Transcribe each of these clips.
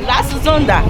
Laatste zondag.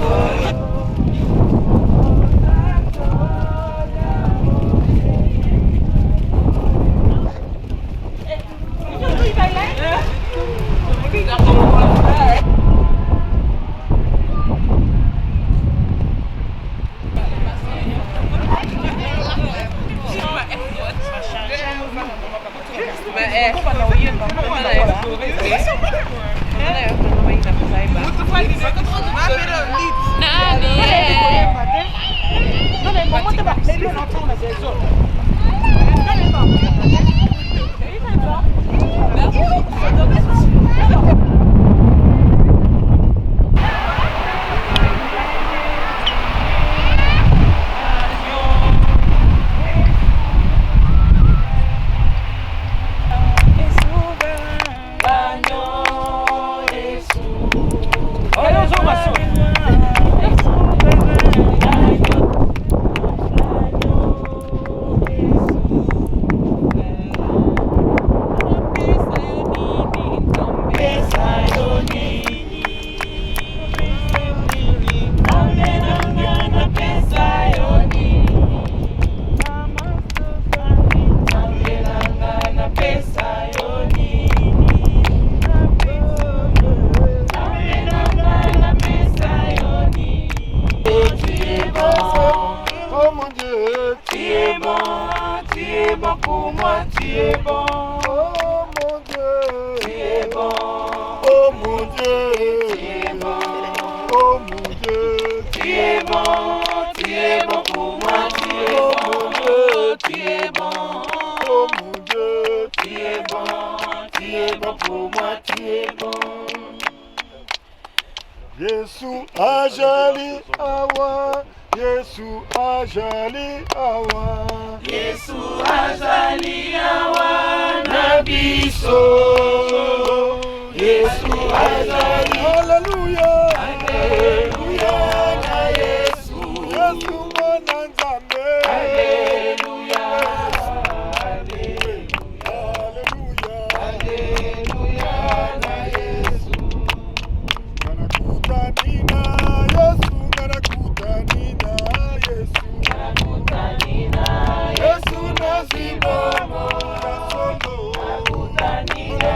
Yesu ajali awa, Yesu ajali awa, Yesu ajali awa nabiso. Yesu ajali, hallelujah, hallelujah na Yesu, Yesu mwana nzambe, hallelujah, hallelujah, hallelujah na Yesu. Nganakutanina Yesu, nganakutanina Yesu, nganakutanina Yesu nazibomo kasondo, nganakutanina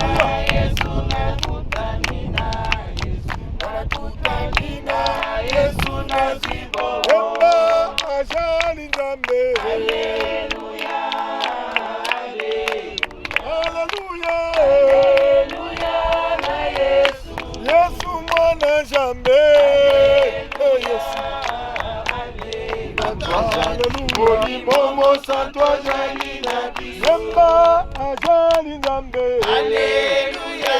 Yesu, nganakutanina Yesu, nganakutanina Yesu nazibomo. Emba ajali nzambe, haleluya, haleluya, haleluya na Yesu, Yesu mwana nzambe, oh Yesu, Molimo santo ajali nabi, Emba ajali nzambe, haleluya,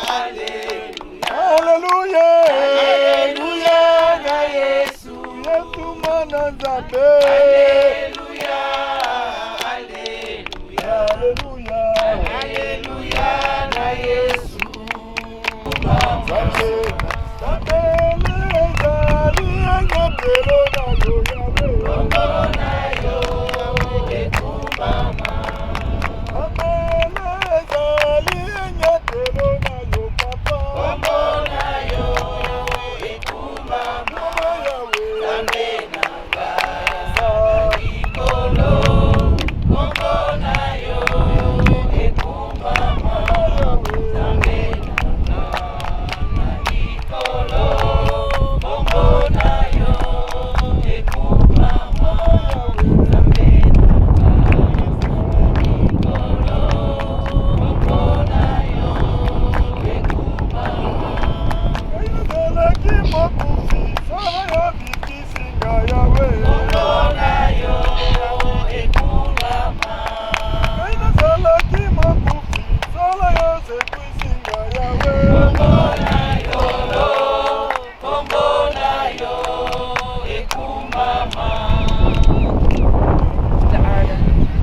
haleluya, haleluya na Yesu, Yesu mwana nzambe, haleluya, haleluya, haleluya na Yesu.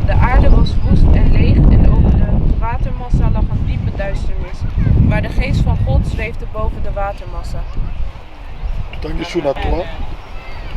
De aarde was woest en leeg en over de watermassa lag een diepe duisternis, maar de geest van God zweefde boven de watermassa.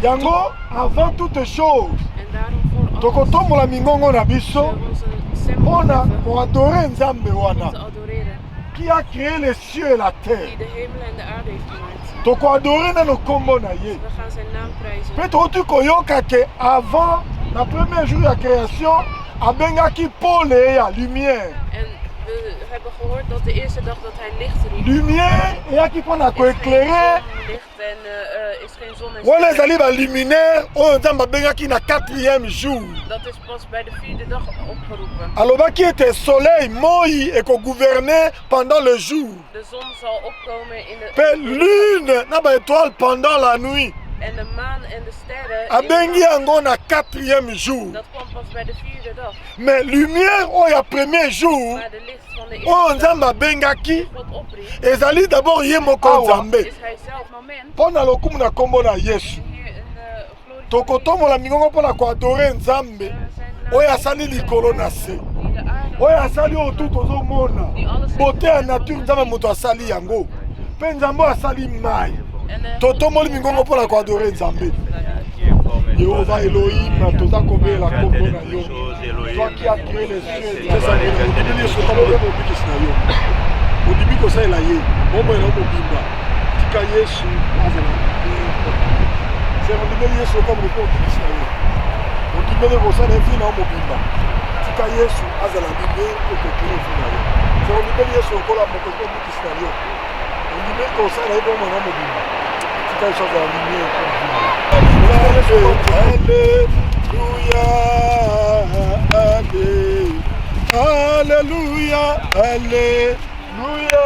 Yango, avant toute chose, En daarom voor tokotombola mingongo na biso, onze stem mpona opheffen koadore nzambe om wana. te adoreren. qui a créé les cieux et la terre. die de hemel en de aarde heeft gemaakt. Toko adoré na no kombo na ye. We gaan zijn naam prijzen. Peut-être tu koyoka que avant le premier jour de la création, abengaki Paul et la lumière. En we hebben gehoord dat de eerste dag dat hij licht riep. Lumière et qui prend à éclairer. Licht en is geen zon en Voilà les sterren. alliés ba luminaire, on entend babengaki na 4e jour. Dat is pas bij de 4e dag opgeroepen. Alors qui était soleil, moi et qu'on gouvernait pendant le jour. De zon zal opkomen in de Pe lune na ba étoile pendant la nuit. en de maan en de sterren. in de Abengi nacht. yango na 4e jour. Dat kwam pas bij de 4e dag. Mais lumière au ya premier jour, Maar de licht van de on eerste dag entend babengaki. God opriep, Ezali d'abord ye moko nzambe. is hij zelf moment Mpona lokumu na kombo na Yesu. hier een glorie Tokotombola mingongo mpona koadore nzambe oyo asali likolo na se, die de aarde oyo asali oyo tu tozomona bote ya nature nzambe moto asali yango, mpe nzambe oyo asali mai. en Totomboli mingongo mpona koadore nzambe. Yehova Elohim, toza kobela kombo na yo. Toi qui as créé les cieux et la terre, odimeli Yesu kama oyo mobikisi na yo. Odimi kosalela ye, bombo ela mobimba. Tika Yesu azala. C'est odimeli Yesu kama oyo mobikisi na yo. Odimeli kosala vi na mobimba. Tika Yesu azala bimbe okokiri vi na yo. C'est odimeli Yesu kola moko mobikisi na yo. Odimeli kosala ye bombo na mobimba. Tika Yesu azala bimbe okokiri vi na yo. Alléluia, Alléluia,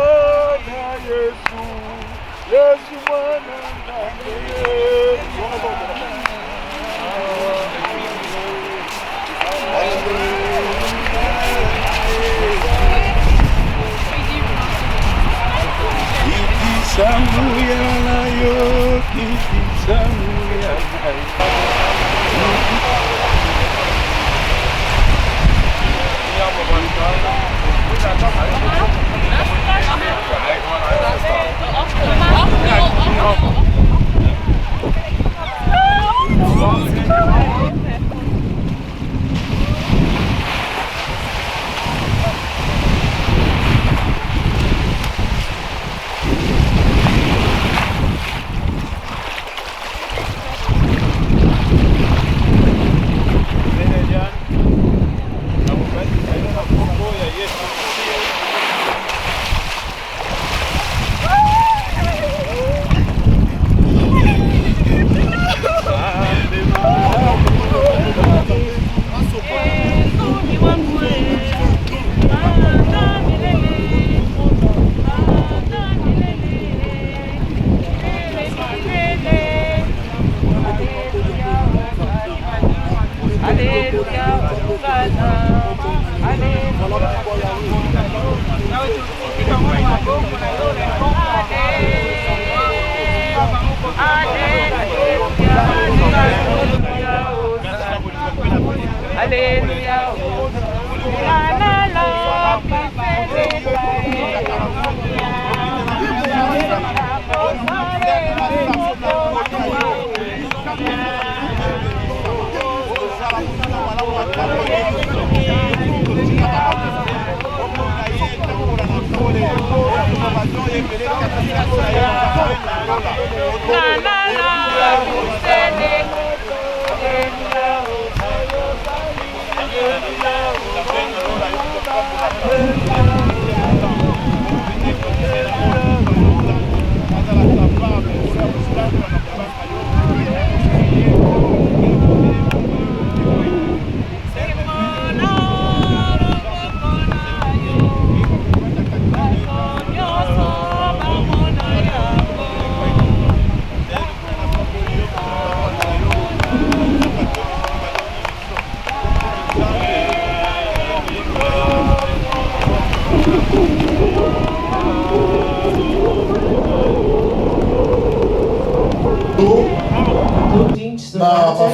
na Yesu, Yesu mwana Samuya na yo, kiti Samuya na yo.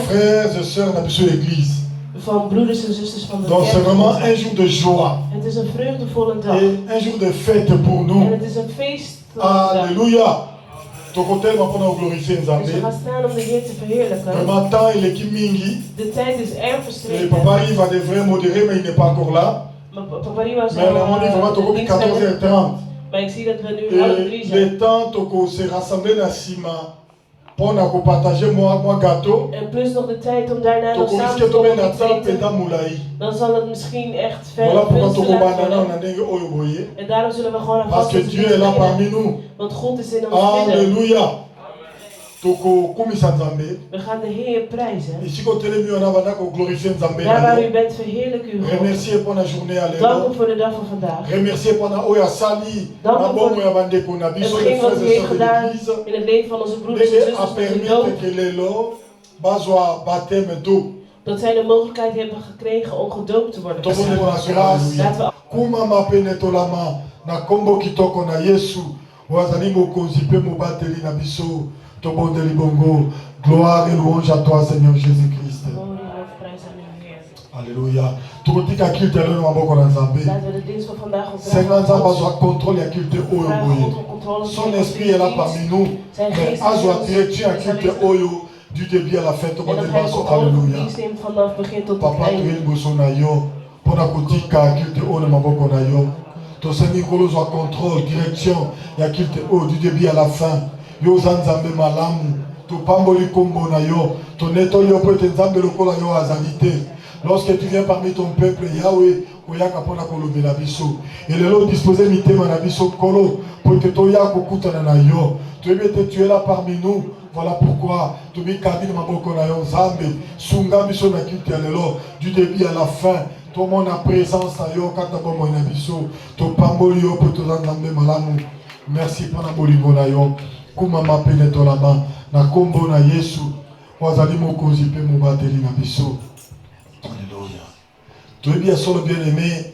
Frères et sœurs de l'église. Van broeders en zusters van de Donc c'est kerk. vraiment un jour de joie. Het is een vreugdevolle dag. Et un jour de fête pour En nous. het is een feestelijke dag. Alléluia. Tokotel va pour glorifier Dus we Nzambe. gaan staan om de Heer te verheerlijken. Vraiment temps il est qui mingi. De tijd is erg Et verstreken. papa va devrait modérer mais il n'est pas encore là. Maar Papa Rie was Mais on dit vraiment Toko 14h30. Maar ik zie dat we nu alle Et drie zijn. le temps toko se rassembler na sima pour na ko partager moi gâteau. En plus nog de tijd om daarna nog Toko samen risque te to komen na met temps eten. penda mulai. Dan zal het misschien echt Voilà ver pourquoi toko laten banana worden. na ndenge oyo boye. En daarom zullen we gewoon Parce que Dieu est là parmi nous. Want God is in ons midden. Alléluia. Toko kumisa Nzambe. We gaan de Heer prijzen. Ici ko telemi ona bana ko glorifier Nzambe. Daar waar u bent, verheerlijk u God. Remercier pour la journée à Dank l'élo. u voor de dag van vandaag. Remercier pour la oya sali. Dank Na u bomo voor ya bandeko na biso les hetgeen wat frères u et heeft sœurs de gedaan l'église. in het leven van onze broeders en Dege a zusters met uw permis doop. que l'élo bazwa baptême d'eau. Dat zij de mogelijkheid hebben gekregen om gedoopt te worden. Tobo na grâce. Laten we Kuma mapene tolama na kombo kitoko na Yesu. Wazali mokonzi pe mobateli na biso. Tobondeli bongo. Gloire et louange à toi Seigneur Jésus-Christ. glorie en lofprijs aan uw Heer. Alléluia. Tokotika kilte lelo maboko na Nzambe. Laten we de dienst van vandaag Seigneur Nzambe opdragen. azwa contrôle ya kilte oyo Vraag boye. God om controle te Son nemen esprit est là parmi nous. Mais azwa direction ya kilte oyo du début à la fin. En dat Tobondeli hij baso. controle van Alléluia. dienst neemt vanaf begin tot het Papa toyeli einde. liboso na yo mpona kotika kilte oyo na maboko na yo tosengi nkolo ozwa contrôle direction ya kilte oyo du début à la fin yo oza nzambe malamu topamboli nkombo na yo tonetoli yo mpo ete nzambe lokola yo azali te. Lorsque tu viens parmi ton peuple Yahweh oyaka mpona kolobela biso elelo dispose mitema na biso nkolo mpo ete toya kokutana na yo toyebi ete tu es là parmi nous. Voilà pourquoi tu me kabine maboko na yo nzambe sunga biso na kilte ya lelo du début à la fin tomona présence na yo kata bomoi na biso topamboli yo mpo toza nzambe malamu. Merci mpona bolingo na yo kumama pene tolama na kombo na Yesu wazali mokonzi mpe mobateli na biso. Alléluia. Toyebi ya solo bien aimé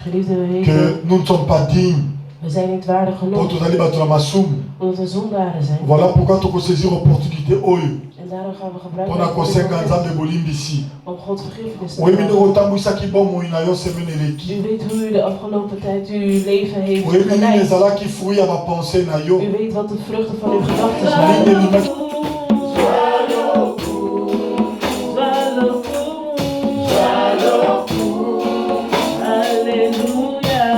Geliefde, we weten, que nous ne sommes pas dignes we zijn niet waardig mpo genoeg tozali bato na masumu. omdat we zondaren zijn. Voilà pourquoi tokosaisir opportunité oyo En daarom gaan we gebruik mpona maken van dit kosenga moment nzambe bolimbisi. om God vergiffenis te oyebi ndenge vragen. otambwisaki bomoi na yo semaine U eleki weet hoe u de afgelopen tijd uw leven heeft oyebi nini geleid. ezalaki fruit ya bapense na yo U weet wat de vruchten van uw gedachten nini zijn. ebimaki Hallelujah.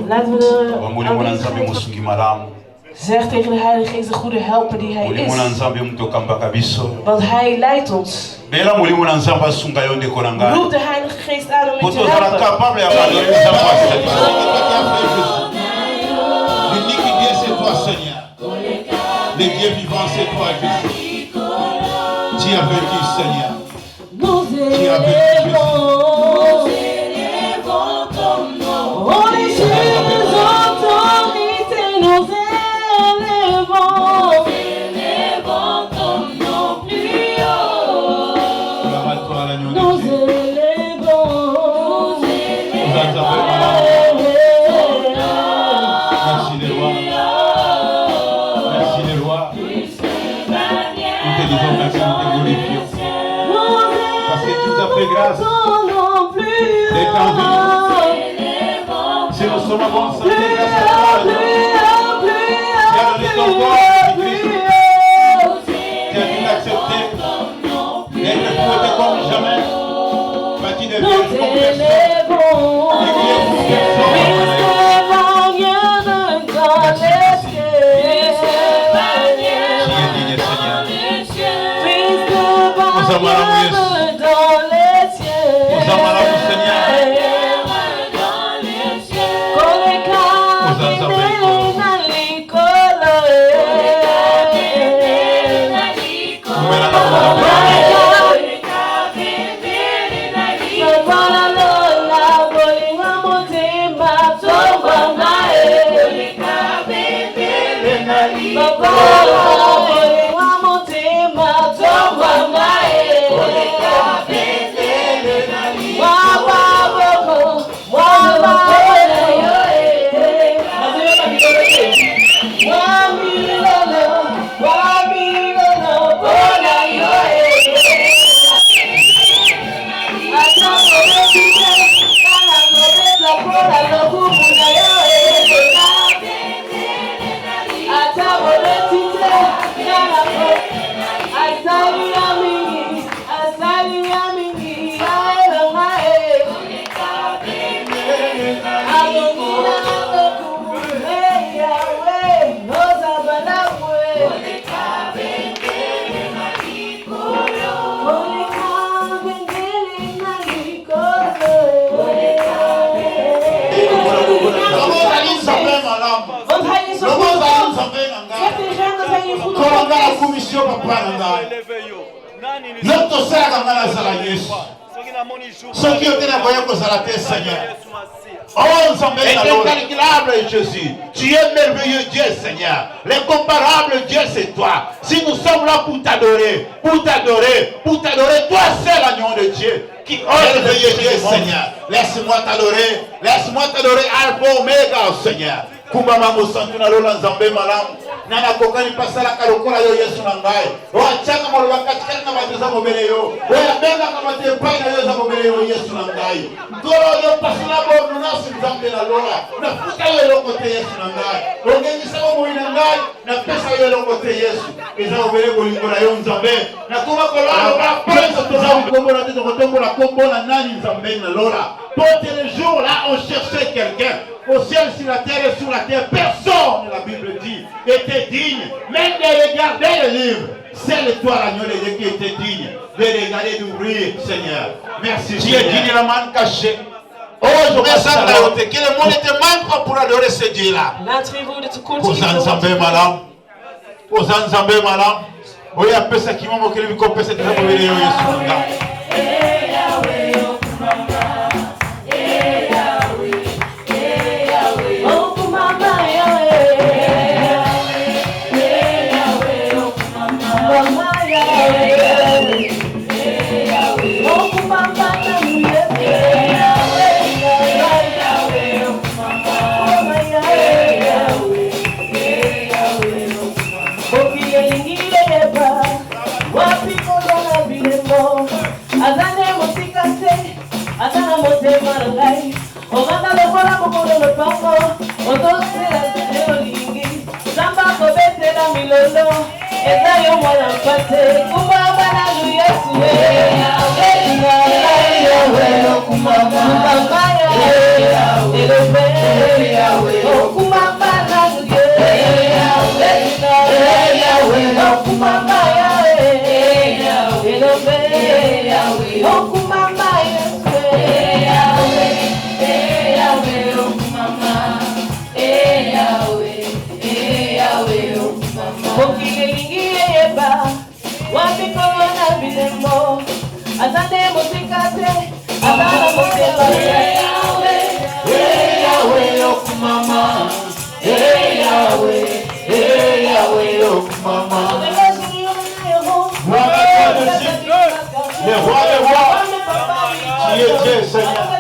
Laten we de aanwezigheid van... Zeg tegen de Heilige Geest, de goede helper die hij is. Want hij leidt ons. Roep de Heilige Geest aan om je te helpen. L'unique Dieu c'est toi, Seigneur. Le Dieu vivant c'est toi, Jésus. Tu as vécu, Seigneur. Tu as vécu, parce que tu nous as fait grâce d'être en vie. Si nous sommes en bonne santé, grâce à toi, tu as donné ton corps, Christ. Tu as tout accepté d'être fouetté comme jamais, bâti de pierres comme personne, éclairé comme personne. Incalculable Jésus, tu es merveilleux Dieu Seigneur, l'incomparable Dieu c'est toi. Si nous sommes là pour t'adorer, toi seul agneau de Dieu, qui est merveilleux Dieu Seigneur. Laisse-moi t'adorer Alpha Omega Seigneur. Kumama musantuna lola nzambe malamu nana kokani pasala kalokola yo Yesu nangai wachaka moloba katikati na bateza mobele yo oya benga kama te pai na yo za mobele yo Yesu nangai goro yo pasala bo nunasi nzambe na lola na futa yo lokote Yesu nangai ongengi sawo mo nangai na pesa yo lokote Yesu eza mobele bolingo na yo nzambe na kuma kolala ba pesa toza kombo na teto kotombo na kombo na nani nzambe na lola pour les jours là on cherchait quelqu'un au ciel, sur la terre et sur la terre, personne, la Bible dit, était digne, même de regarder le livre. C'est toi, l'agneau de Dieu, qui était digne de regarder, d'ouvrir, Seigneur. Merci, Seigneur. Tu es digne, la main cachée. Oh, je me sens que le monde était même pour adorer ce Dieu-là. Ozanzambe malam. Ozanzambe malam. Oui, après ça, qui m'a moqué le micro, c'est très mauvais. Kumama Le roi des rois, qui est Dieu, Seigneur.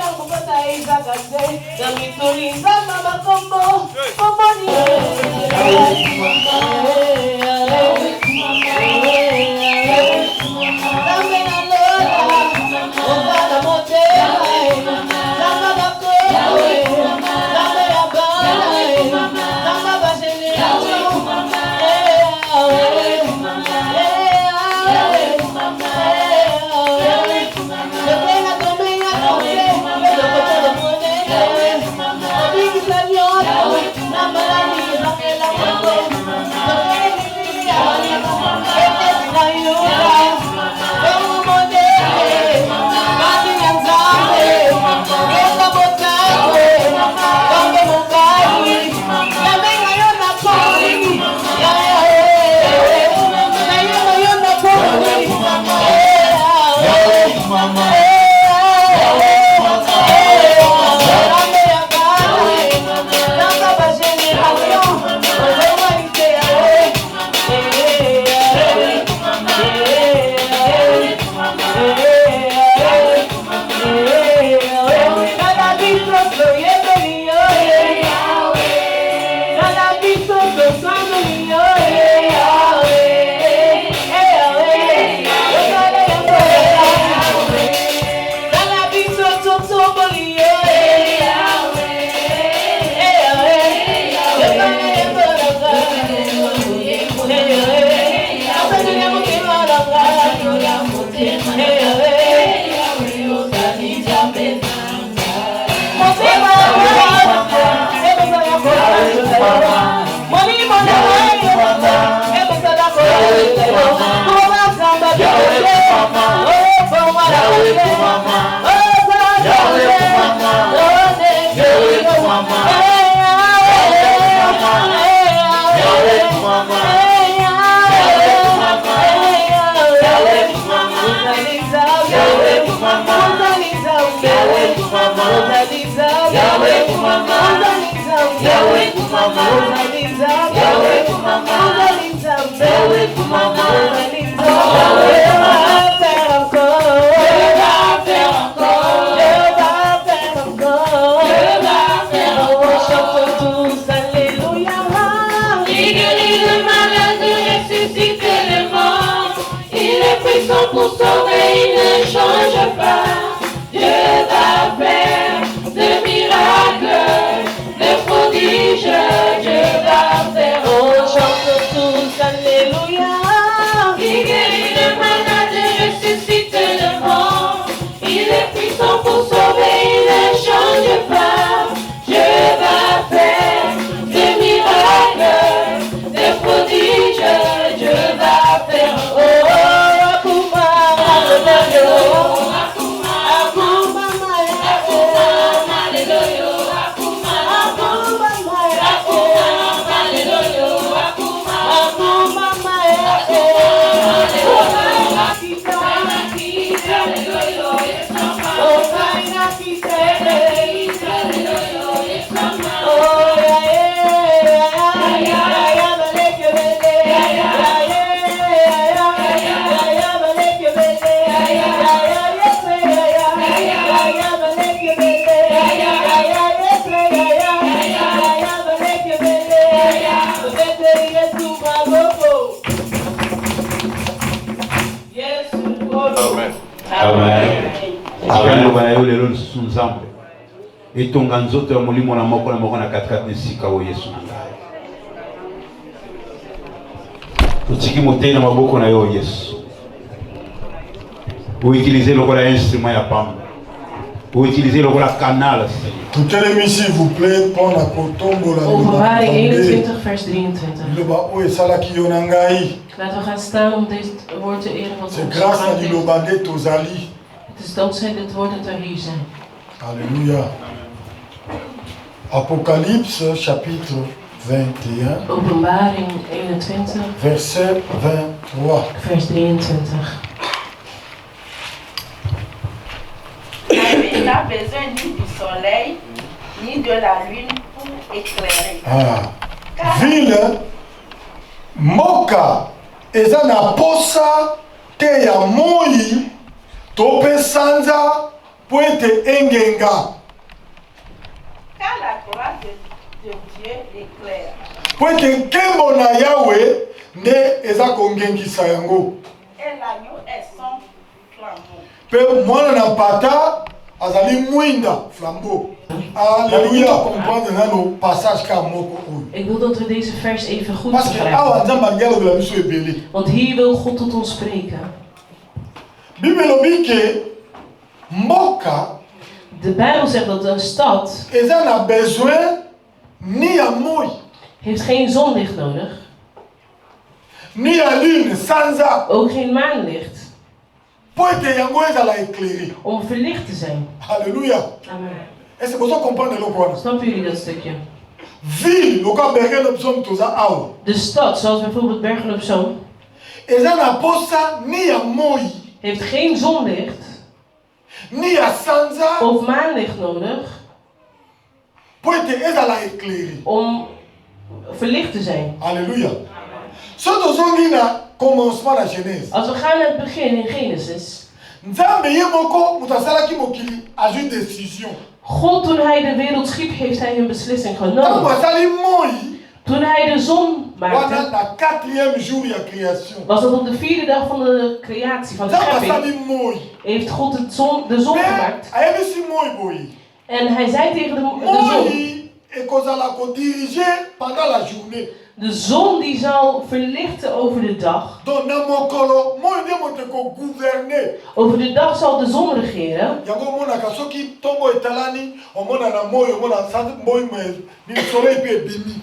Pour sauver, il ne change pas. Dieu va faire de miracles, de prodiges. Dieu va faire. On chante tous Alléluia. Il guérit les malades, ressuscite le mort. Il est puissant pour sauver, il ne change pas. Dieu va faire de miracles, de prodiges. Dieu va faire. etonga nzoto ya molimo na moko na katikati na esika oyo Yesu na ngai totiki motei na maboko na yo Yesu outiliser lokola instrument ya pamba outiliser lokola canal. Tutelemi s'il vous plaît pour la kotombola. Openbaring 21 vers 23. Liloba o esalaki yo na ngai. Laten we gaan staan om dit woord te eren wat C'est grâce à liloba nde tozali. Het is dankzij dit woord dat we hier zijn. Alléluia. Apocalypse chapitre 21. Openbaring 21. Verset 23. Vers 23. Il n'a besoin ni du soleil, ni de la lune pour éclairer. Ville, moka, eza na posa te ya moi, tope sanza, po ete engenga. Car la gloire de Dieu éclaire. Po ete nkembo na Yahweh nde eza kongengisa yango. Et l'agneau est son flambeau. Pe mwana na mpata azali mwinda flambeau. Alléluia, comprendre nano passage ka moko oyo. Ik wil dat we deze vers even goed Parce que awa begrijpen. nzambe alingaki biso ebele. Want hier wil God tot ons spreken. Bible elobi ke mboka De Bijbel zegt dat een stad eza na besoin ni ya moi, heeft geen zonlicht nodig. ni ya lune sanza, Ook geen maanlicht. po ete yango ezala éclairé. Om verlicht te zijn. Alléluia. Amen. Est-ce que vous comprenez le point? Snappen jullie dat stukje? Ville, loka bergen op zon toza awa. De stad, zoals bijvoorbeeld Bergen op Zoom, Eza na posa ni ya moi, heeft geen zonlicht ni ya sanza, of maanlicht nodig po ete ezala éclairé. om verlicht te zijn. Alléluia. So tozongi na commencement na Genèse. Als we gaan naar het begin in Genesis. Nzambe ye moko mutu asalaki mokili azwi décision. God, toen hij de wereld schiep, heeft hij een beslissing Ntango genomen. asali moi, Toen hij de zon wana maakte, na 4e jour ya création. was dat op de 4e dag van de creatie, van de Nzambe schepping, asali moi. heeft God de zon gemaakt. Mais ayebisi moi boye. En hij zei tegen de zon, Moi ekozala kodirige pendant la journée. de zon die zal verlichten over de dag. Donc na mokolo moi nde moto ekogouverner. Over de dag zal de zon regeren. Yango omonaka soki ntongo etalani omona na moi omona moi ni soleil mpe ebimi.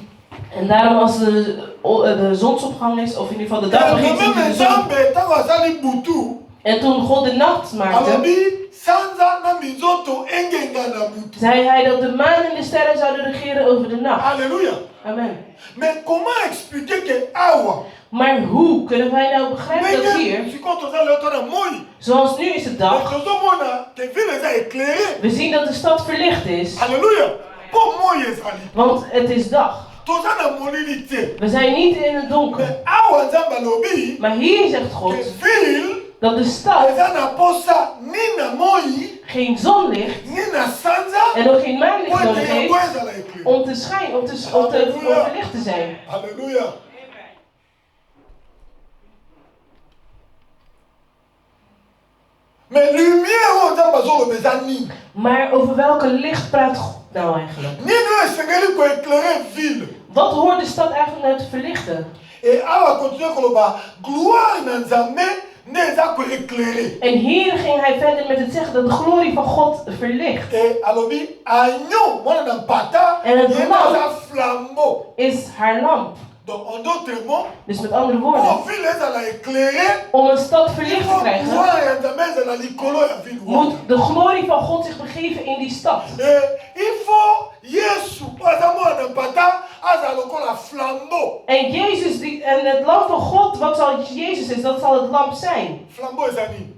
En daarom als de zonsopgang is, of in ieder geval de dag begint, ziet u Meme de zon. Nzambe ntango azali butu En toen God de nacht maakte, alobi sanza na minzoto engenga na butu. zei hij dat de maan en de sterren zouden regeren over de nacht. Alléluia. Amen. Mais comment expliquer que awa Maar hoe kunnen wij nou begrijpen dat hier, sikoyo toza lelo tona moi zoals nu is het dag, tozomona ke ville eza éclairé. we zien dat de stad verlicht is, Alléluia. Po moi ezali want het is dag. toza na molili te. We zijn niet in het donker. Mais awa nzambe alobi Maar hier zegt God ke ville dat de stad eza na posa ni na moi geen zonlicht ni na sanza en ook geen po maanlicht ete nodig yango heeft ezala éclairé. om te schijnen, om verlicht te zijn. Alléluia. Mais lumière oyo nzambe azoloba eza nini? Maar over welke licht praat God nou eigenlijk? Nini oyo esengeli koéclaire ville? Wat hoort de stad eigenlijk nou te verlichten? Et awa continue koloba gloire na nzambe nde eza koéclaire. En hier ging hij verder met het zeggen dat de glorie van God verlicht. Et alobi agneau mwana na mpata En het ye lam aza flambeau. is haar lamp. Donc en d'autres mots, Dus met andere pour woorden, ville ezala éclairé, om een stad il verlicht te faut krijgen, gloire ya nzambe ezala likolo ya ville wana. moet de glorie van God zich begeven in die stad. Et il faut Yesu aza mwana na mpata aza lokola flambeau. En Jezus, en het lam van God, wat zal Jezus is, dat zal het lamp zijn. Flambeau eza nini?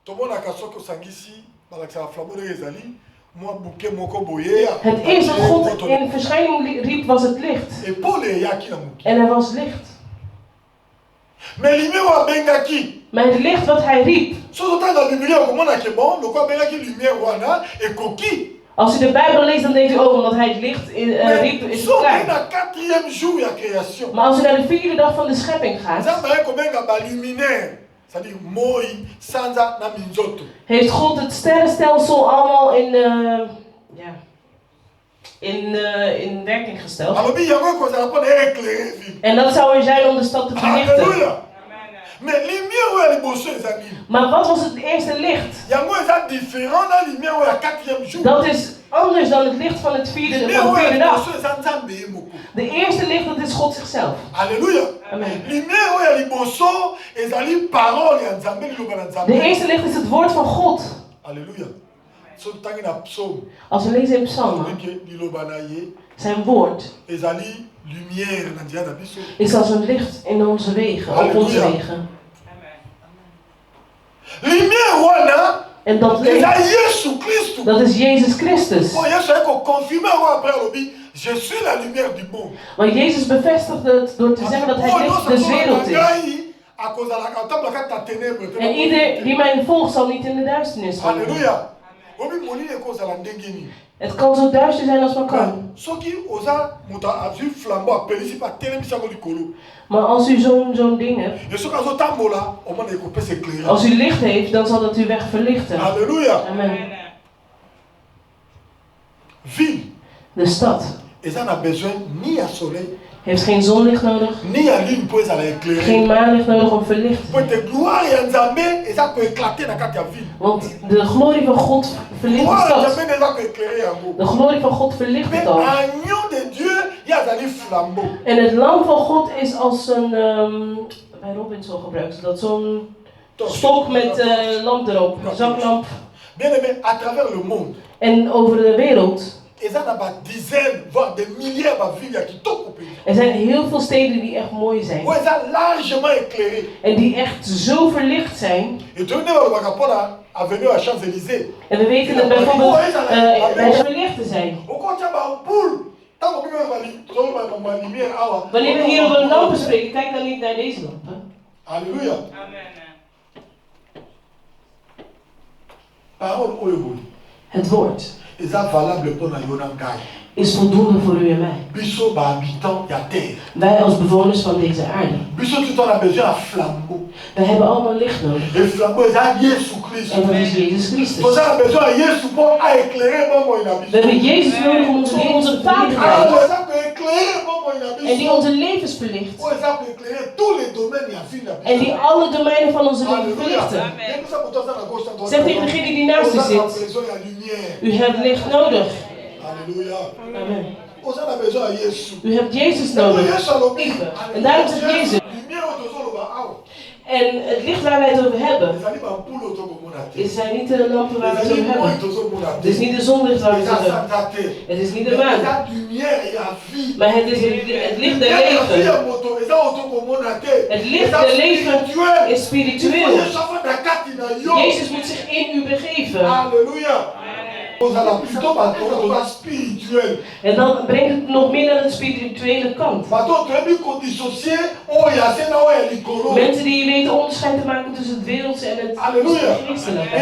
Tomonaka soki osangisi balakisaka flambeau ndenge ezali mwa buke moko boye. Het eerste dat God in verschijning riep was het licht. Et Paul eyaki na moki. En er was licht. Mais lumière oyo abengaki. Maar het licht wat hij riep. Soki otanga Biblia okomona ke bon loko abengaki lumière wana ekoki. Als u de Bijbel leest, dan denkt u, oh, omdat hij het licht riep, is het Soki klein. na 4e jour ya création. Maar als u naar de 4e dag van de schepping gaat, Nzambe aye kobenga baluminaire. C'est-à-dire moi, sanza na minzoto. heeft God het sterrenstelsel allemaal in werking gesteld. Alobi yango ekozala mpona éclairer ville. En dat zou er zijn om de stad te verlichten. Alléluia. Mais lumière oyo ya liboso eza nini? Maar wat was het eerste licht? Yango eza différent na lumière oyo ya 4e jour. Dat is anders dan het licht van de vierde Lumière dag. liboso eza nzambe ye moko. De eerste licht, dat is God zichzelf. Alléluia. Amen. Lumière oyo ya liboso ezali parole ya nzambe liloba na nzambe. De eerste licht is het woord van God. Alléluia. Als we lezen in Psalmen, zijn woord is als een licht in onze wegen, op onze wegen. En dat licht, dat is Jezus Christus. Maar Jezus bevestigde het door te zeggen dat hij het licht des wereld is. En ieder die mij volgt zal niet in de duisternis gaan. Halleluja. Het kan zo duister zijn als maar kan. Maar als u zo'n ding hebt, als u licht heeft, dan zal dat uw weg verlichten. Halleluja. Amen. Ville. De stad heeft geen zonlicht nodig, geen maanlicht nodig om verlicht te zijn. Want de glorie van God verlicht de stad. De glorie van God verlicht het al. En het lam van God is als een, bij Robinson gebruikt ze dat, zo'n stok met lamp erop, een zaklamp. En over de wereld. Er zijn heel veel steden die echt mooi zijn. En die echt zo verlicht zijn. En we weten dat bijvoorbeeld bij verlichten zijn. Wanneer we hier over lampen spreken, kijk dan niet naar deze lampen. Halleluja. Het woord is voldoende voor u en mij. Wij als bewoners van deze aarde. Wij hebben allemaal licht nodig. En dat is Jezus Christus. We hebben Jezus nodig om onze path te leiden. En die onze levens verlicht. En die alle domeinen van onze leven verlichten. Zeg tegen degene die naast u zit. U hebt licht nodig. Halleluja. Amen. U hebt Jezus nodig. En daarom zegt Jezus. En het licht waar wij het over hebben, zijn niet de lampen waar we het over hebben. Het is niet de zonlicht waar we het over hebben. Het is niet de maan. Maar het is het licht der leven. Het licht der leven is spiritueel. Jezus moet zich in u begeven. Halleluja. En dan brengt het nog meer naar de spirituele kant. Mensen die weten onderscheid te maken tussen het wereldse en het geestelijke.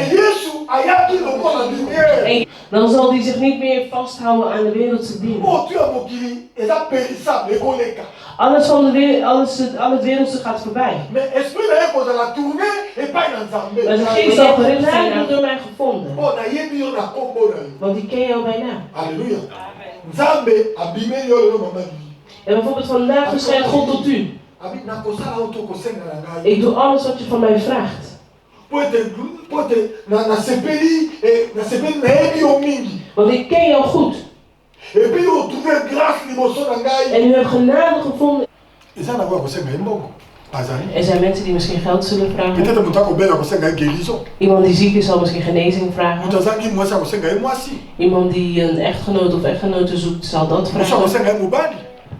En dan zal hij zich niet meer vasthouden aan de wereldse dingen. Alles van al het wereldse gaat voorbij. Maar de geest zal gericht zijn en door mij gevonden. Want die ken jou bijna. Halleluja. En bijvoorbeeld vandaag verschijnt God tot u. Ik doe alles wat je van mij vraagt. Want ik ken jou goed. En u hebt genade gevonden. Er zijn mensen die misschien geld zullen vragen. Iemand die ziek is zal misschien genezing vragen. Iemand die een echtgenoot of echtgenote zoekt zal dat vragen.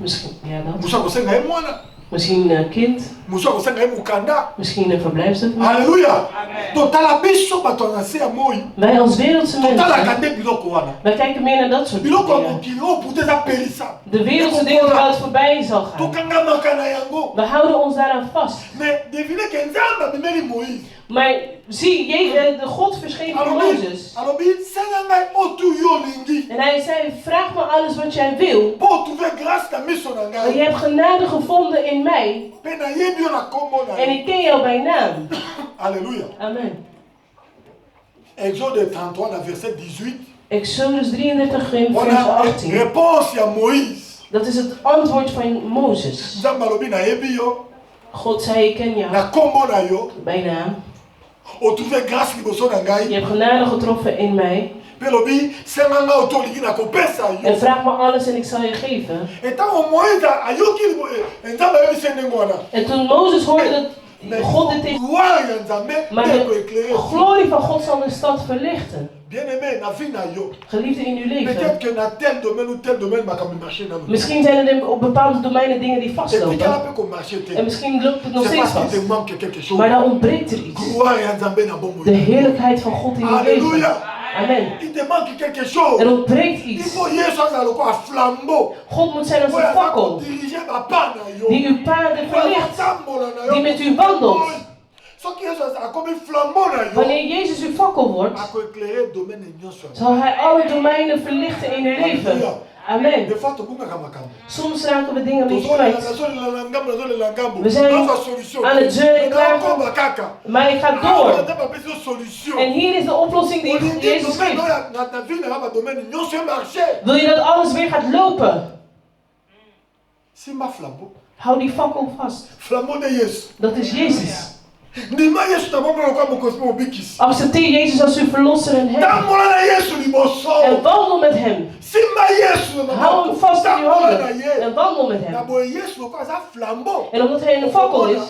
Misschien, ja, dat. Misschien een kind. Misschien een verblijfstuk. Halleluja. Wij als wereldse mensen, wij kijken meer naar dat soort dingen. De wereldse dingen waar het voorbij zal gaan. We houden ons daaraan vast. Maar zie, de God verscheen voor Mozes. En hij zei, vraag me alles wat jij wil. En je hebt genade gevonden in mij. En ik ken jou bij naam. Halleluja. Amen. Exode 33 verset 18. Exodus 33 vers 18. Réponse à Moïse. Dat is het antwoord van Mozes. God zei, ik ken jou bij naam. Je hebt genade getroffen in mij. En vraag me alles en ik zal je geven. En toen Mozes hoorde God dit heeft. Maar de glorie van God zal de stad verlichten. Geliefde in uw leven. Misschien zijn er op bepaalde domeinen dingen die vastlopen. En misschien loopt het nog steeds vast. Maar dan ontbreekt er iets. De heerlijkheid van God in uw leven. Amen. Er ontbreekt iets. God moet zijn als een fakkel die uw paden verlicht, die met u wandelt. Wanneer Jezus uw fakkel wordt, zal hij alle domeinen verlichten in uw leven. Amen. Soms raken we dingen niet kwijt. We zijn aan het zeuren klaar, maar ik ga door. En hier is de oplossing die Jezus geeft. Wil je dat alles weer gaat lopen? Hou die fakkel vast. Dat is Jezus. Accepteer Jezus als uw verlosser en herder. En wandel met hem. Hou hem vast in uw handen. En wandel met hem. En omdat hij een fakkel is,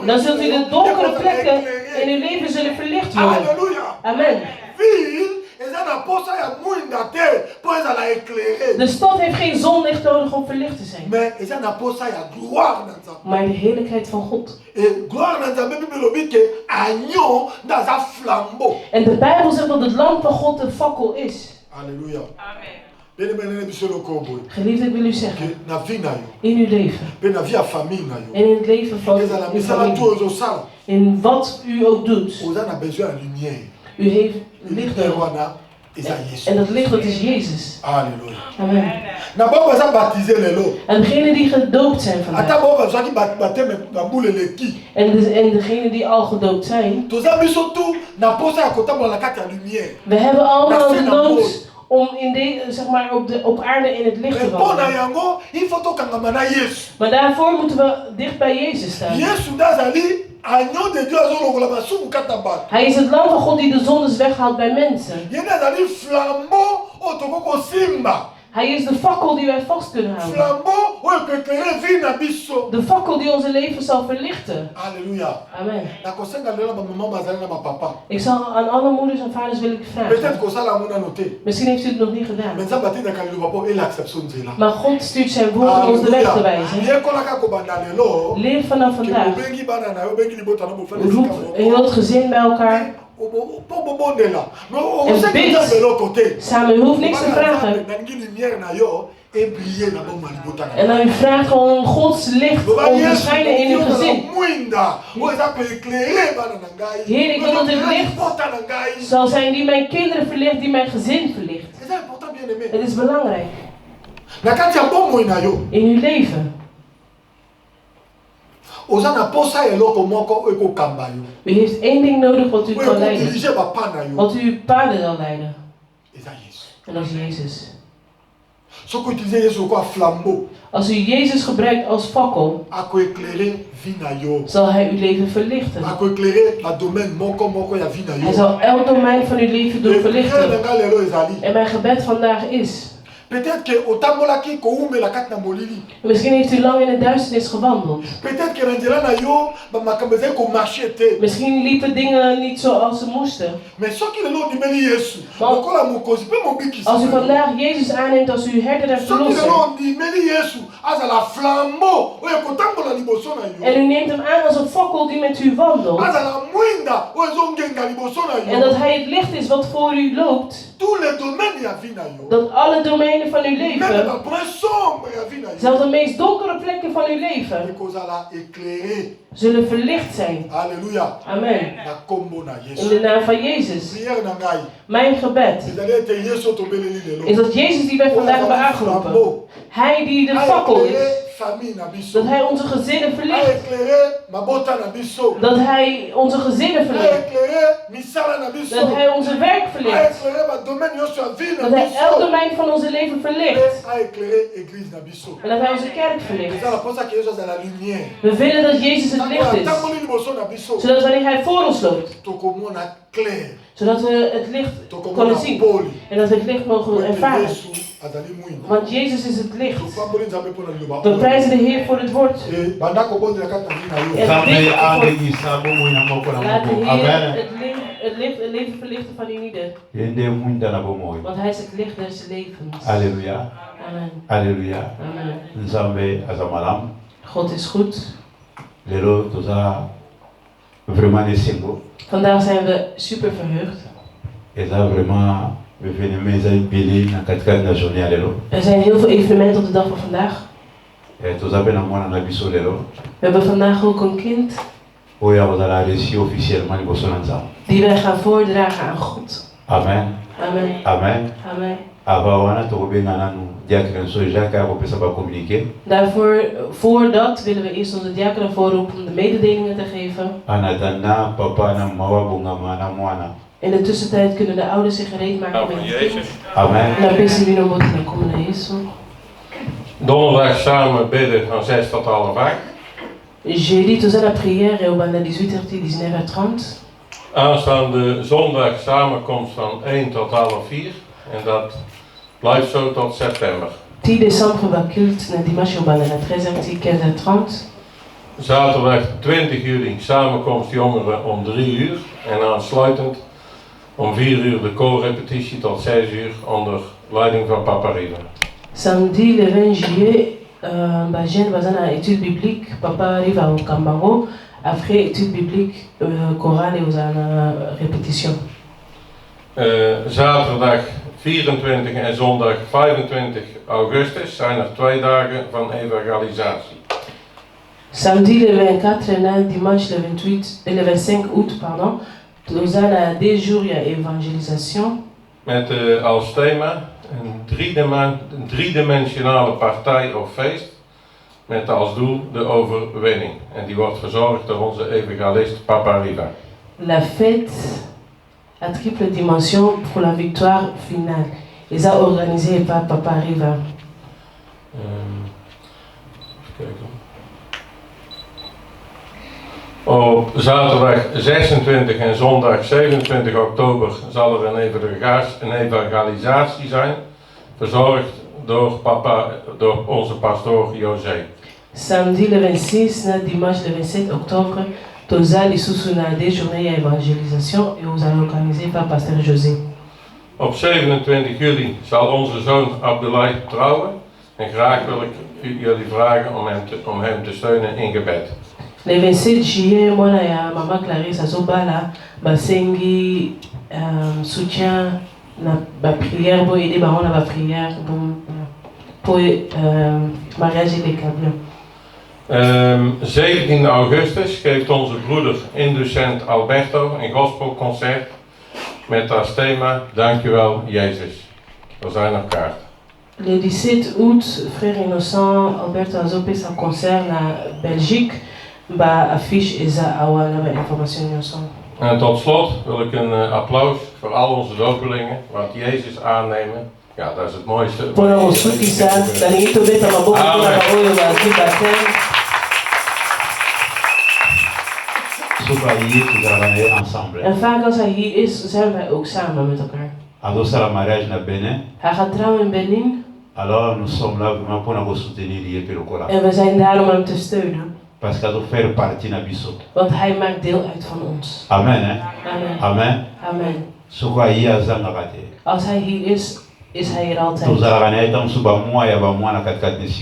dan zult u de donkere plekken in uw leven zullen verlicht worden. Amen. De stad heeft geen zonlicht nodig om verlicht te zijn. Maar de heerlijkheid van God. En de Bijbel zegt dat het lam van God een fakkel is. Halleluja. Amen. Geliefde, ik wil u zeggen, in uw leven, en in het leven van uw familie, in wat u ook doet, u heeft licht nodig. En dat licht, dat is Jezus. Halleluja. Amen. En degenen die gedoopt zijn vandaag. En degenen die al gedoopt zijn. We hebben allemaal de nood om zeg maar op aarde in het licht te wandelen. Maar daarvoor moeten we dicht bij Jezus staan. Hij is het lam van God die de zondes weghaalt bij mensen. Hij is de fakkel die wij vast kunnen houden. De fakkel die onze leven zal verlichten. Halleluja. Amen. Ik zal aan alle moeders en vaders wil ik vragen. Misschien heeft u het nog niet gedaan. Maar God stuurt zijn woord om ons de weg te wijzen. Leer vanaf vandaag. Roep heel het gezin bij elkaar. En bid samen, u hoeft niks te vragen. En dan u vraagt gewoon Gods licht om te schijnen in uw gezin. Heer, ik wil dat het licht zal zijn die mijn kinderen verlicht, die mijn gezin verlicht. Het is belangrijk. In uw leven. U heeft één ding nodig wat u kan leiden. Wat u uw paden zal leiden. En dat is Jezus. Als u Jezus gebruikt als fakkel, zal hij uw leven verlichten. Hij zal elk domein van uw leven doen verlichten. En mijn gebed vandaag is: misschien heeft u lang in de duisternis gewandeld. Misschien liepen dingen niet zoals ze moesten. Maar als u vandaag Jezus aanneemt als uw herder en verlosser, en u neemt hem aan als een fakkel die met u wandelt, en dat hij het licht is wat voor u loopt, dat alle domeinen van uw leven, zelfs de meest donkere plekken van uw leven, zullen verlicht zijn. Halleluja. Amen. In de naam van Jezus. Mijn gebed is dat Jezus die wij vandaag hebben aangeroepen, hij die de fakkel is, dat hij onze gezinnen verlicht. Dat hij onze gezinnen verlicht. Dat hij onze werk verlicht. Dat hij elk domein van onze leven verlicht. En dat hij onze kerk verlicht. We willen dat Jezus het licht is. Zodat wanneer hij voor ons loopt, Zodat we het licht kunnen zien. En dat we het licht mogen ervaren. Want Jezus is het licht. We prijzen de Heer voor het woord. En laat de Heer het leven verlichten van ieder. Want Hij is het licht des levens. Alléluia. Amen. Alléluia. Amen. Nzambe azamalam. God is goed. Lelo toza vraiment nesengo. Vandaag zijn we super verheugd. Eza vraiment événement eza ibele na katikati na journée lelo. Er zijn heel veel evenementen op de dag van vandaag. Toza pe na mwana na biso lelo. We hebben vandaag ook een kind. Oya kozala reçu officiellement liboso na Nzambe. Die wij gaan voordragen aan God. Amen. Amen. Amen. Amen. Avant wana tokobenga nanu diacre nso Jacques akopesa ba communiquer. Voordat willen we eerst onze diakenen voorroepen om de mededelingen te geven. Anatana papa na mama bongama na mwana. In de tussentijd kunnen de ouders zich gereed maken met het kind. Amen. Na bisi bino moti na komen naar Jezus. Donderdag samen bidden van 6 tot half 8. Jeudi tous à la prière et au bal à 18h 19h30. Aanstaande zondag samenkomst van 1 tot half 4 en dat blijft zo tot september. 10 décembre va culte na dimanche au bal à 13h 15h30. Zaterdag 20 juli samenkomst jongeren om 3 uur en aansluitend om 4 uur de koorrepetitie tot 6 uur onder leiding van Papa Riva. Samedi le 20 juillet, jeune bazana étude biblique, Papa Riva au Kambango. Après étude biblique, chorale et aux répétition. Zaterdag 24 en zondag 25 augustus zijn er 2 dagen van evangelisatie. Samedi le 24 et dimanche le 25 août, pardon, nous avons 2 jours d'évangélisation. Met als thema een driedimensionale partij of feest. Met als doel de overwinning. En die wordt verzorgd door onze evangelist Papa Riva. La fête à triple dimension pour la victoire finale. Et ça organisé par Papa Riva. Even kijken. Op zaterdag 26 en zondag 27 oktober zal er een evangelisatie zijn. Verzorgd door onze pastoor José. Samedi le 26 na dimanche le 27 octobre, toza lisusu na des journées d'évangélisation et vous allez organiser par pasteur José. Op 27 juli zal onze zoon Abdoulaye trouwen en graag wil ik jullie vragen om hem te steunen in gebed. Le 27 juillet, mwana ya mama Clarisse azobala basengi soutien na ba prière pour aider bango na ba prière pour mariage et bien. 17 augustus geeft onze broeder Indocent Alberto een gospelconcert met als thema Dankjewel Jezus. Er zijn nog kaarten. Le 17 août, frère Innocent Alberto azopé sa concert na Belgique. Ba affiche eza awa na ba information ensemble. En tot slot wil ik een applaus voor al onze dopelingen, wat Jezus aannemen. Ja, dat is het mooiste. En vaak als hij hier is, zijn wij ook samen met elkaar. Hij gaat trouwen in Benin. Alors nous sommes là vraiment pour nous soutenir. En we zijn daar om hem te steunen. Parce que nous faire partie na biso. Want hij maakt deel uit van ons. Amen. Hè? Amen. Amen. Amen. Als hij hier is hij er altijd. En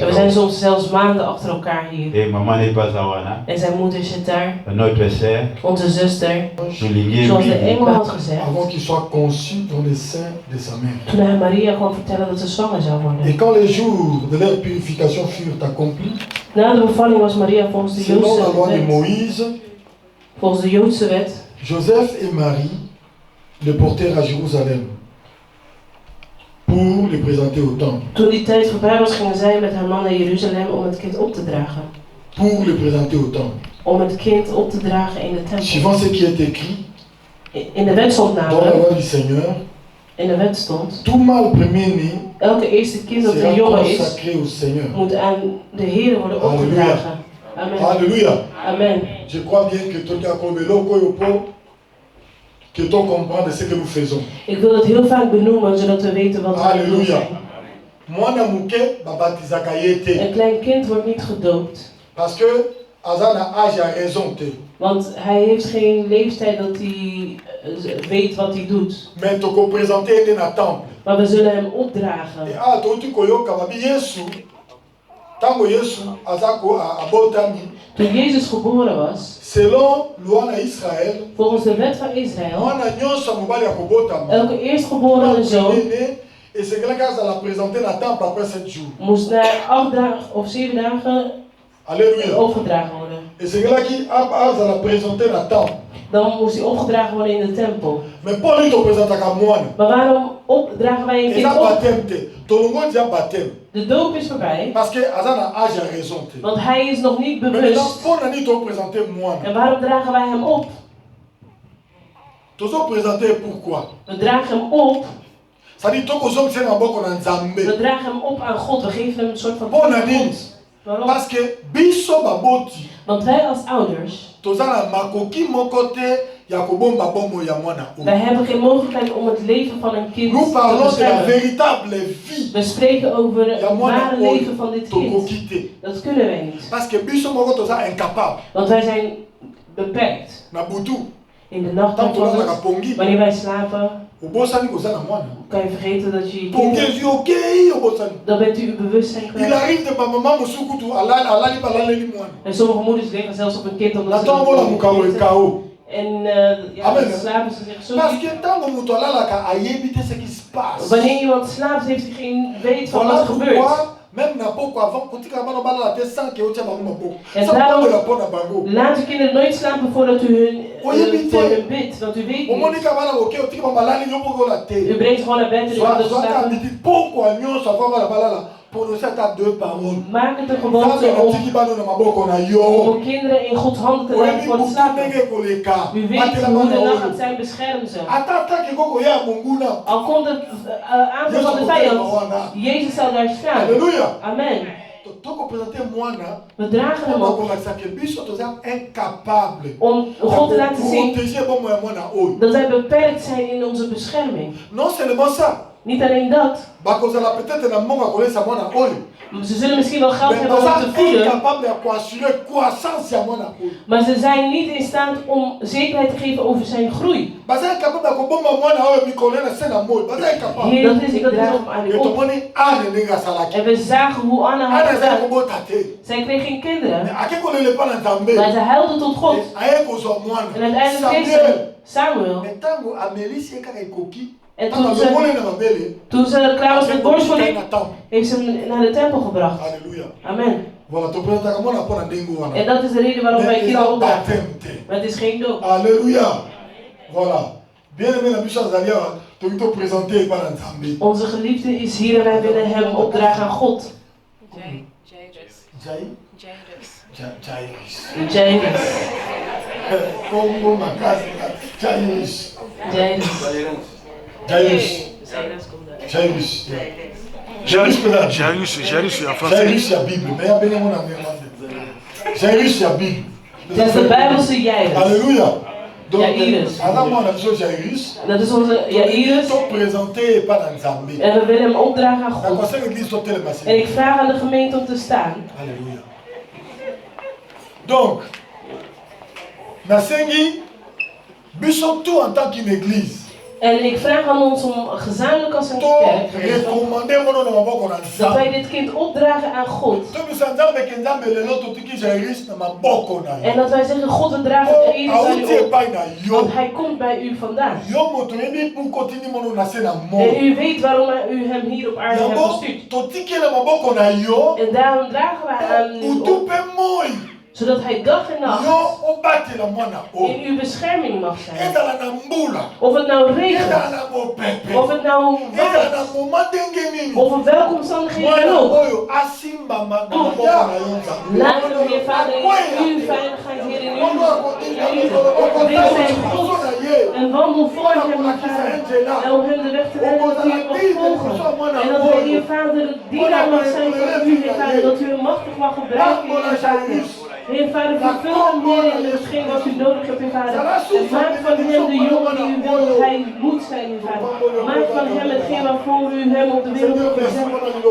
we zijn soms zelfs maanden achter elkaar hier. En zijn moeder zit daar. Onze zuster. Zoals de engel had gezegd. Toen hij Maria kwam vertellen dat ze zwanger zou worden. Et quand les jours de leur purification furent accomplis, na de bevalling was Maria volgens de Joodse wet. Joseph et Marie le portèrent à Jérusalem pour le présenter au temple. Toen die tijd voorbij was, gingen zij met haar man naar Jeruzalem om het kind op te dragen. Pour le présenter au temple. Om het kind op te dragen in de tempel. Suivant ce qui est écrit. In de wet stond namelijk. Dans la loi du Seigneur. In de wet stond. Tout mâle premier-né. Elke eerste kind dat een jongen is, au Seigneur. moet aan de Heer worden opgedragen. Amen. Alléluia. Amen. Je crois bien que tout le monde que tu comprennes ce que nous faisons. Ik wil het heel vaak benoemen, zodat we weten wat we doen. Alléluia. Een klein kind wordt niet gedoopt. Parce que Azana âge a raison te. Want hij heeft geen leeftijd dat hij weet wat hij doet. Mais tu peux présenter in un temple. Maar we zullen hem opdragen. Et ah, tu koyoka babi Yesu. Tango Yesu azako abotami. Toen Jezus geboren was, selon loi na Israël, volgens de wet van Israël, mwana nyonso mobali akobotama. Elke eerstgeborene zoon et c'est quelqu'un qui l'a présenté dans le temple après 7 jours. Moest na 8 dagen of 7 dagen Alléluia. Opgedragen worden. Et c'est quelqu'un qui l'a présenté dans le temple. Dan moest hij opgedragen worden in de tempel. Mais Paul niet présente à moi. Maar waarom dragen wij een kind op? De doop is voorbij. Parce que Azana âge a raison. Want hij is nog niet bewust. En waarom dragen wij hem op? We dragen hem op. We dragen hem op aan God. We geven hem een soort van God. Waarom? Want wij als ouders, wij hebben geen mogelijkheid om het leven van een kind te beschermen. We spreken over het ware leven van dit kind. Dat kunnen wij niet. Want wij zijn beperkt. In de nacht, wanneer wij slapen, kan je vergeten dat je kind hebt. Dan bent u uw bewustzijn kwijt. En sommige moeders denken zelfs op een kind omdat ze en slapen ze zich zo diep. Wanneer iemand slaapt, heeft hij geen weet van wat er gebeurt. En daarom laat uw kinderen nooit slapen voordat u voor hun bidt, want u weet niet. U brengt gewoon naar bed en u gaat dus slapen. Maak het een gewoonte om kinderen in Gods handen te leggen voor het slapen. U weet hoe de nacht gaat zijn, bescherm ze. Al komt het aanval van de vijand, Jezus zal daar staan. Amen. We dragen hem op om God te laten zien dat wij beperkt zijn in onze bescherming. Niet alleen dat. Ze zullen misschien wel geld hebben om te voeden, maar ze zijn niet in staat om zekerheid te geven over zijn groei. Heer, dat is op aan u op. En we zagen hoe Anna had gedaan. Zij kreeg geen kinderen, maar ze huilde tot God. En uiteindelijk kreeg ze Samuel. En toen ze klaar was met borstvoeding, heeft ze hem naar de tempel gebracht. Amen. En dat is de reden waarom wij kinderen opdragen. Maar het is geen doop. Alleluia. Voilà. Onze geliefde is hier en wij willen hem opdragen aan God. Jairus, en français. Jairus, la Bible. Mais il y a bien mon Jairus, la Bible. Het is de Bijbelse Jairus. Alléluia. Jairus. Dat is onze Jairus. En we willen hem opdragen aan God. En ik vraag aan de gemeente om te staan. Alléluia. Donc, Nasengi, Bishop tout en tant qu'église. En ik vraag aan ons om gezamenlijk als een kerk dat wij dit kind opdragen aan God. En dat wij zeggen, God, we dragen Jairus aan u op. Want hij komt bij u vandaan. En u weet waarom u hem hier op aarde hebt gestuurd. En daarom dragen wij aan u op. Zodat hij dag en nacht in uw bescherming mag zijn. Of het nou regent, of het nou waait, of op welke omstandigheden dan ook. Laat hem, Heer Vader, in uw veiligheid, Heer, in uw wees zijn God. En wandel voor hem, Heer Vader. En om hem de weg te leiden dat u mag volgen. En dat hij, Heer Vader, dienaar mag zijn voor u, Heer Vader. Dat u hem machtig mag gebruiken in uw zaken. Heer Vader, vervul hem, Heer, in hetgeen wat u nodig hebt, Heer Vader. En maak van hem de jongen die u wil dat hij moet zijn, Heer Vader. Maak van hem hetgeen waarvoor u hem op de wereld hebt gezet.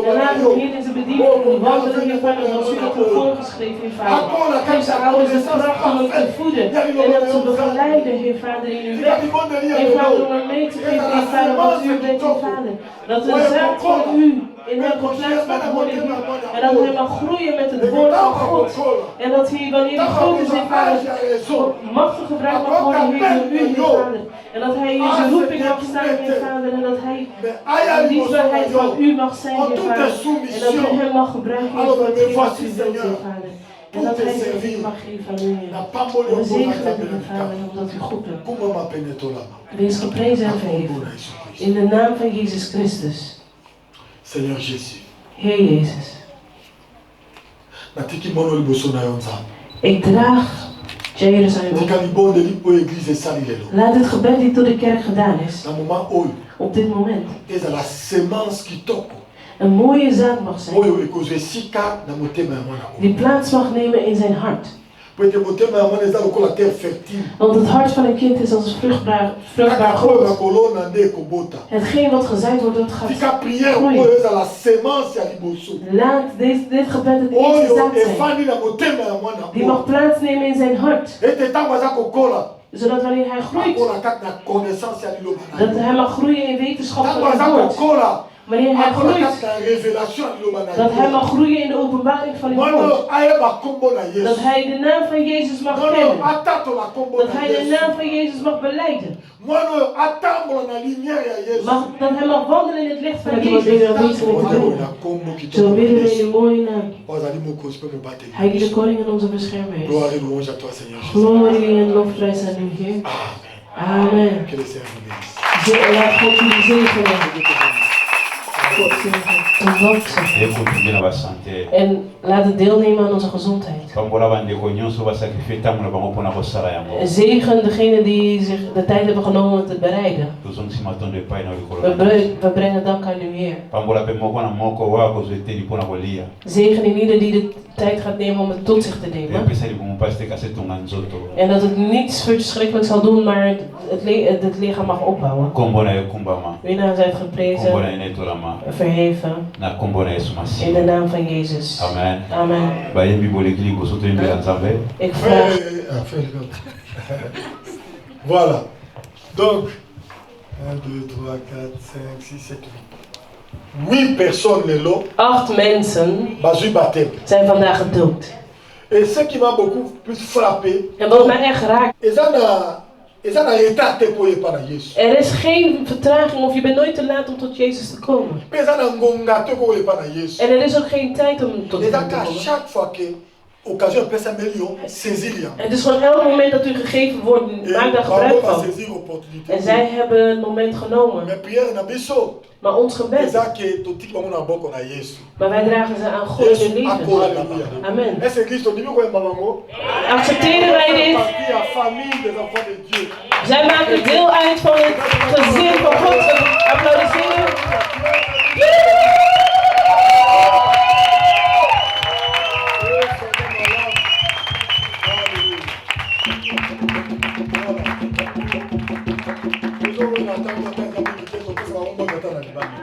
En laat hem hier in zijn bediening wandelen, Heer Vader, als u dat hebt voorgeschreven, Heer Vader. Geef zijn ouders de kracht om hem te voeden en hem te begeleiden, Heer Vader, in uw weg. Heer Vader, om hem mee te geven, Heer Vader, wat u bent, Heer Vader. Dat de zaad van u in hem geplaatst mag worden, Heer. En dat hij mag groeien met het woord van God. En dat hij, wanneer hij groot is, Heer Vader, machtig gebruikt mag worden, Heer, door u, Heer Vader. En dat hij in zijn roeping mag staan, Heer Vader. En dat hij in die dienstbaarheid van u mag zijn, Heer Vader. En dat u hem mag gebruiken, Heer, voor hetgeen wat u wilt, Heer Vader. En dat hij zich niet mag geven aan u, Heer. En we zegenen u, Heer Vader, omdat u goed bent. Wees geprezen en verheven. In de naam van Jezus Christus. Seigneur Jésus. Heer Jezus. Ik draag Jeruzalem. Laat dit gebed die tot de kerk gedaan is. Op dit moment. Een mooie zaad mag zijn. Die plaats mag nemen in zijn hart. Want het hart van een kind is als vruchtbaar grond. Hetgeen wat gezaaid wordt, dat gaat groeien. Laat dit gebed het eerste zaad zijn. Die mag plaatsnemen in zijn hart. Zodat wanneer hij groeit, dat hij mag groeien in wetenschap van het woord. Wanneer hij groeit, dat hij mag groeien in de openbaring van het woord. Dat hij de naam van Jezus mag kennen. Dat hij de naam van Jezus mag belijden. Dat hij mag wandelen in het licht van Jezus. Zo bidden we in de mooie naam. Hij die de koning en onze beschermer is. Glorie en lofprijs aan u, Heer. Amen. Laat God u zegenen. En laat het deelnemen aan onze gezondheid. En zegen degenen die zich de tijd hebben genomen om te bereiden. We brengen dank aan u, Heer. Zegen in ieder die de tijd gaat nemen om het tot zich te nemen. En dat het niets verschrikkelijks zal doen, maar het lichaam mag opbouwen. Uw naam zijt geprezen, verheven, in de naam van Jezus. Amen. Amen. Ik vraag. Voilà. Donc, 1, 2, 3, 4, 5, 6, 7, 8 personnes là. 8 mensen zijn vandaag gedoopt. Et ce qui m'a beaucoup plus frappé, en wat mij echt raakt, er is geen vertraging of je bent nooit te laat om tot Jezus te komen. En er is ook geen tijd om tot Hem te komen. Het is gewoon elk moment dat u gegeven wordt, maak daar gebruik van. En zij hebben het moment genomen. Maar ons gebed, maar wij dragen ze aan God in hun leven. Amen. Accepteren wij dit? Zij maken deel uit van het gezin van God. Applaudisseren.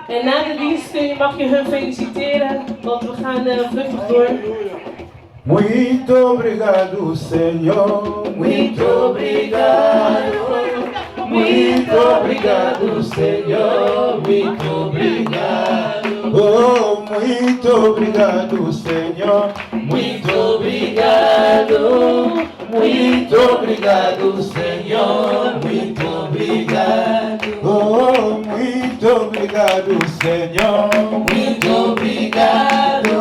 En na de dienst mag je hun feliciteren, want we gaan vluchtig door. Muito obrigado, Senhor. Muito obrigado. Muito obrigado, Senhor. Muito obrigado. Oh, muito obrigado, Senhor. Muito obrigado. Muito obrigado, Senhor. Muito obrigado. Oh, muito obrigado, Senhor. Muito obrigado.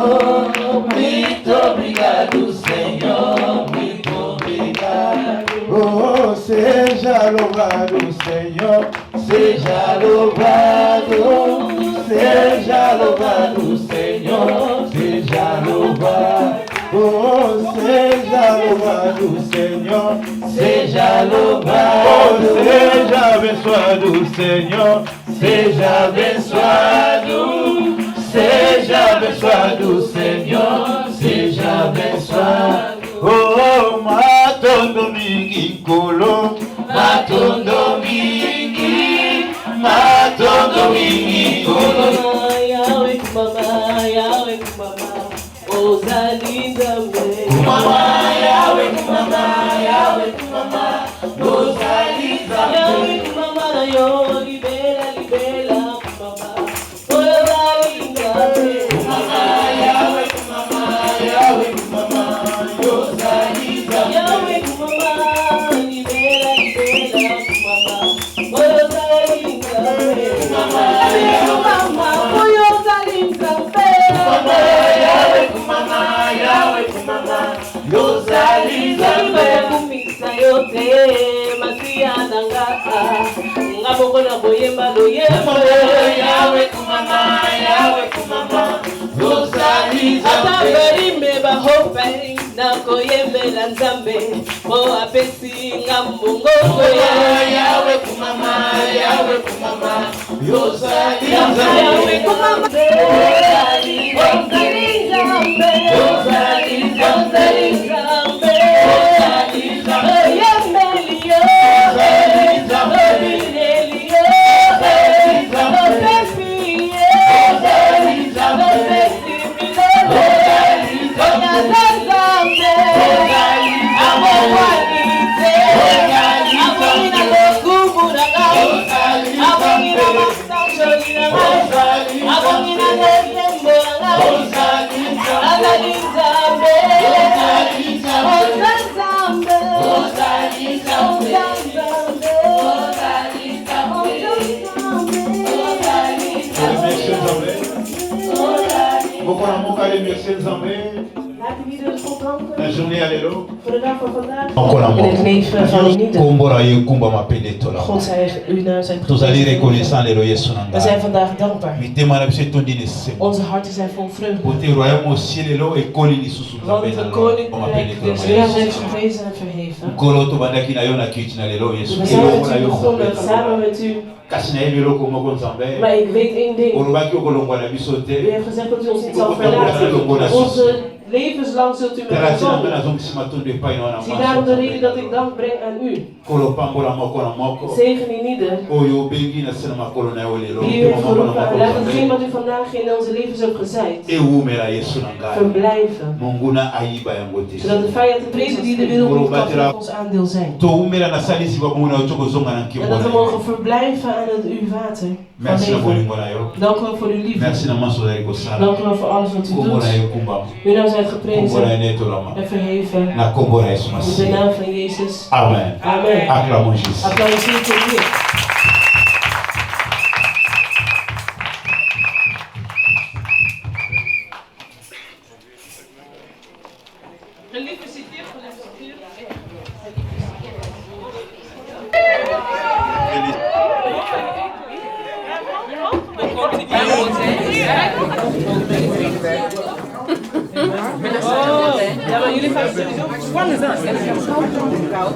Muito obrigado, Senhor. Muito obrigado. Oh, seja louvado, Senhor. Seja louvado. Seja louvado, Senhor. Seja louvado. Oh, seja louvado, Senhor. Seja louvado. Oh, seja abençoado, Senhor. Seja abençoado. Seja abençoado, Senhor. Seja abençoado. Oh, matondomi mingi kolo matondo mingi kolo Yawe kumama ozali nzambe kumama yawe kumama ozali nzambe yawe kumama na yo libela kumama ozali nzambe kumama yawe kumama ozali nzambe yawe kumama libela kumama ozali nzambe kumama ozali nzambe yawe kumama ozali nzambe kumisa yote masia nanga ngaboko na boyemba loyemba yawe kumama ozali nzambe ataberimbe bahope nakoyembela nzambe mo apesi ngambongo yawe kumama ozali nzambe yawe kumama ozali nzambe ozali nzambe oyembelio obilelio opesiye opesi milolo onazazambe abokwanite abongina lokumburanga abongina masanjoliranga abongina lesembolanga azali nzambe la journée à l'élo. Voor de dag van vandaag. In het leven van ieder. God zij uw naam zijn geprezen. We zijn vandaag dankbaar. Onze harten zijn vol vreugde. Want het koninkrijk des hemels is geprezen en verheven. We zijn met u begonnen samen met u. Maar ik weet één ding. U heeft gezegd dat u ons niet zal verlaten. Onze levenslang zult u met ons wandelen. Zie daarom de reden dat ik dank breng aan u. Zegen in ieder die u heeft geroepen. Laat hetgeen wat u vandaag in onze levens hebt gezaaid verblijven. Zodat de vijand en vrede die de wereld niet kan voor ons aandeel zijn. En dat we mogen verblijven aan het uw water. Merci Dank u wel voor uw liefde. Dank u wel voor alles wat u doet. Uw naam zijn geprezen en verheven. In de naam van Jezus. Amen. Amen. Applaudisseer voor u. Ja, maar jullie gaan sowieso spannend aan. En ik heb het koud.